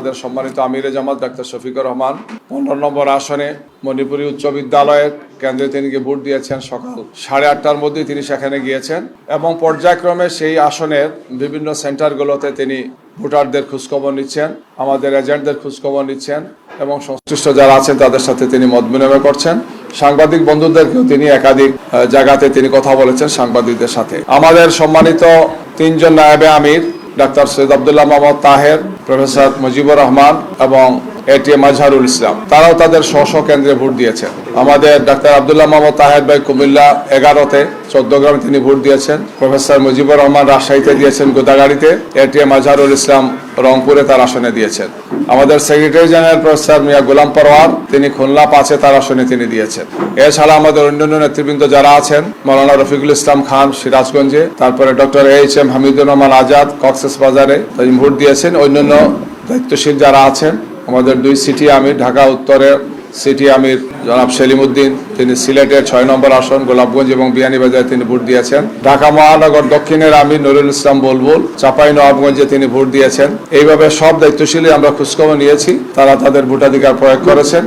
আমাদের সম্মানিত আমিরে জামাত ডাক্তার শফিকুর রহমান 15 নম্বর আসনে মণিপুরী উচ্চ বিদ্যালয়ের কেন্দ্রে তিনি ভোট দিয়েছেন। সকাল 8:30টার মধ্যে তিনি সেখানে গিয়েছেন এবং পর্যায়ক্রমে সেই আসনের বিভিন্ন সেন্টারগুলোতে তিনি ভোটারদের খোঁজখবর নিচ্ছেন, আমাদের এজেন্টদের খোঁজখবর নিচ্ছেন এবং সংশ্লিষ্ট যারা আছেন তাদের সাথে তিনি মত বিনিময় করছেন। সাংবাদিক বন্ধুদেরকেও তিনি একাধিক জায়গাতে তিনি কথা বলেছেন সাংবাদিকদের সাথে। আমাদের সম্মানিত 3 জন নায়েবে আমির ডাক্তার সৈয়দ আব্দুল্লাহ মোহাম্মদ তাহের, প্রফেসর মুজিবুর রহমান এবং এটিএম আজহারুল ইসলাম, তারাও তাদের স্ব কেন্দ্রে ভোট দিয়েছেন। আমাদের ডাক্তার আব্দুল্লাহ মোহাম্মদ তাহের ভাই কুমিল্লা 11-তে 14 গ্রামে তিনি ভোট দিয়েছেন। প্রফেসর মুজিবুর রহমান রাজশাহীতে দিয়েছেন গোদাগাড়িতে, এটিএম আজহারুল ইসলাম রংপুরে তার আসনে দিয়েছেন। আমাদের সেক্রেটারি জেনারেল প্রফেসর মিয়া গোলাম পরওয়ার তিনি খুলনা 5-এ তার আসনে তিনি দিয়েছেন। এছাড়া আমাদের অন্যান্য নেতৃবৃন্দ যারা আছেন, মৌলানা রফিকুল ইসলাম খান সিরাজগঞ্জে, তারপরে ডক্টর এইচ.এম. হামিদুর রহমান আজাদ কক্সবাজারে তিনি ভোট দিয়েছেন। অন্যান্য দায়িত্বশীল যারা আছেন, আমাদের 2 সিটি আমির, ঢাকা উত্তরের সিটি আমির জনাব সেলিম উদ্দিন তিনি সিলেটের 6 নম্বর আসন গোলাপগঞ্জ এবং বিয়ানীবাজারে তিনি ভোট দিয়েছেন। ঢাকা মহানগর দক্ষিণের আমির নুরুল ইসলাম বুলবুল চাঁপাইনবাবগঞ্জে তিনি ভোট দিয়েছেন। এইভাবে সব দায়িত্বশীলই আমরা খোঁজখবর নিয়েছি, তারা তাদের ভোটাধিকার প্রয়োগ করেছেন।